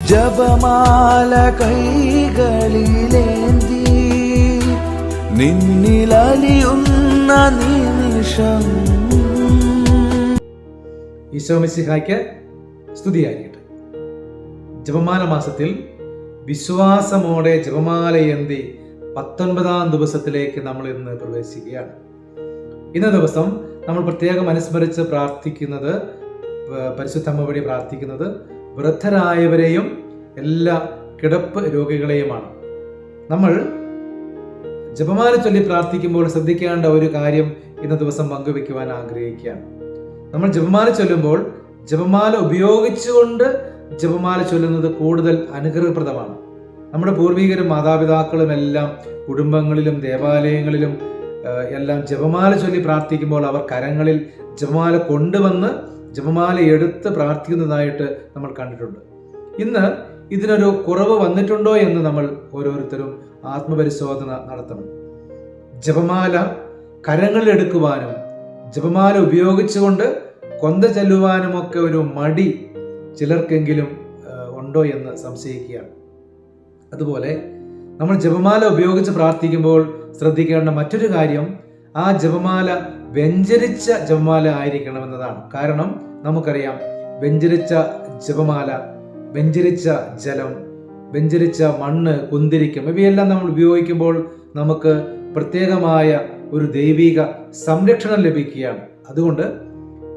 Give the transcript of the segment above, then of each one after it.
ജപമാല കൈകളിലേന്തി നിന്നിലലിയുന്ന നിമിഷം. ഈശോ മിശിഹായ്ക്ക് സ്തുതിയായിരിക്കട്ടെ. ജപമാല മാസത്തിൽ വിശ്വാസമോടെ ജപമാലയേന്തി 19ാം ദിവസത്തിലേക്ക് നമ്മൾ ഇന്ന് പ്രവേശിക്കുകയാണ്. ഇന്ന ദിവസം നമ്മൾ പ്രത്യേകം അനുസ്മരിച്ച് പ്രാർത്ഥിക്കുന്നത്, പരിശുദ്ധമ്മ വഴി പ്രാർത്ഥിക്കുന്നത് വൃദ്ധരായവരെയും എല്ലാ കിടപ്പ് രോഗികളെയുമാണ്. നമ്മൾ ജപമാല ചൊല്ലി പ്രാർത്ഥിക്കുമ്പോൾ ശ്രദ്ധിക്കേണ്ട ഒരു കാര്യം ഇന്ന ദിവസം പങ്കുവെക്കുവാൻ ആഗ്രഹിക്കുകയാണ്. നമ്മൾ ജപമാല ചൊല്ലുമ്പോൾ ജപമാല ഉപയോഗിച്ചുകൊണ്ട് ജപമാല ചൊല്ലുന്നത് കൂടുതൽ അനുഗ്രഹപ്രദമാണ്. നമ്മുടെ പൂർവികരും മാതാപിതാക്കളും എല്ലാം കുടുംബങ്ങളിലും ദേവാലയങ്ങളിലും എല്ലാം ജപമാല ചൊല്ലി പ്രാർത്ഥിക്കുമ്പോൾ അവർ കരങ്ങളിൽ ജപമാല കൊണ്ടുവന്ന് ജപമാല എടുത്ത് പ്രാർത്ഥിക്കുന്നതായിട്ട് നമ്മൾ കണ്ടിട്ടുണ്ട്. ഇന്ന് ഇതിനൊരു കുറവ് വന്നിട്ടുണ്ടോ എന്ന് നമ്മൾ ഓരോരുത്തരും ആത്മപരിശോധന നടത്തണം. ജപമാല കരങ്ങളിൽ എടുക്കുവാനും ജപമാല ഉപയോഗിച്ചുകൊണ്ട് കൊന്ത ചെല്ലുവാനുമൊക്കെ ഒരു മടി ചിലർക്കെങ്കിലും ഉണ്ടോ എന്ന് സംശയിക്കുകയാണ്. അതുപോലെ നമ്മൾ ജപമാല ഉപയോഗിച്ച് പ്രാർത്ഥിക്കുമ്പോൾ ശ്രദ്ധിക്കേണ്ട മറ്റൊരു കാര്യം, ആ ജപമാല വ്യഞ്ചരിച്ച ജപമാല ആയിരിക്കണമെന്നതാണ്. കാരണം നമുക്കറിയാം, വ്യഞ്ചരിച്ച ജപമാല, വ്യഞ്ചരിച്ച ജലം, വ്യഞ്ചരിച്ച മണ്ണ്, കുന്തിരിക്കം, ഇവയെല്ലാം നമ്മൾ ഉപയോഗിക്കുമ്പോൾ നമുക്ക് പ്രത്യേകമായ ഒരു ദൈവിക സംരക്ഷണം ലഭിക്കുകയാണ്. അതുകൊണ്ട്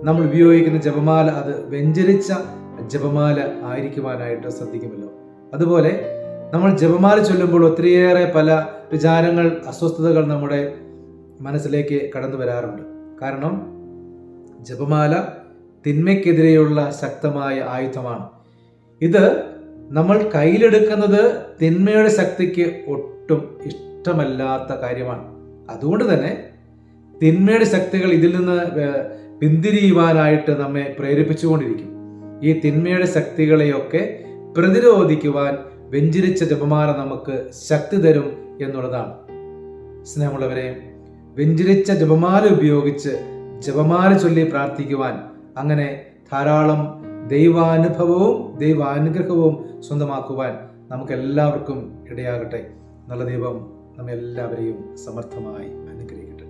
നമ്മൾ ഉപയോഗിക്കുന്ന ജപമാല അത് വ്യഞ്ചരിച്ച ജപമാല ആയിരിക്കുവാനായിട്ട് ശ്രദ്ധിക്കുമല്ലോ. അതുപോലെ നമ്മൾ ജപമാല ചൊല്ലുമ്പോൾ ഒത്തിരിയേറെ പല വിചാരങ്ങൾ, അസ്വസ്ഥതകൾ നമ്മുടെ മനസ്സിലേക്ക് കടന്നു വരാറുണ്ട്. കാരണം ജപമാല തിന്മയ്ക്കെതിരെയുള്ള ശക്തമായ ആയുധമാണ്. ഇത് നമ്മൾ കയ്യിലെടുക്കുന്നത് തിന്മയുടെ ശക്തിക്ക് ഒട്ടും ഇഷ്ടമല്ലാത്ത കാര്യമാണ്. അതുകൊണ്ട് തന്നെ തിന്മയുടെ ശക്തികൾ ഇതിൽ നിന്ന് പിന്തിരിയുവാനായിട്ട് നമ്മെ പ്രേരിപ്പിച്ചുകൊണ്ടിരിക്കും. ഈ തിന്മയുടെ ശക്തികളെയൊക്കെ പ്രതിരോധിക്കുവാൻ വ്യഞ്ചരിച്ച ജപമാല നമുക്ക് ശക്തി തരും എന്നുള്ളതാണ്. സ്നേഹമുള്ളവരെ, വ്യഞ്ചരിച്ച ജപമാല ഉപയോഗിച്ച് ജപമാല ചൊല്ലി പ്രാർത്ഥിക്കുവാൻ, അങ്ങനെ ധാരാളം ദൈവാനുഭവവും ദൈവാനുഗ്രഹവും സ്വന്തമാക്കുവാൻ നമുക്ക് എല്ലാവർക്കും ഇടയാകട്ടെ. നല്ല ദൈവം നമ്മെല്ലാവരെയും സമർത്ഥമായി അനുഗ്രഹിക്കട്ടെ.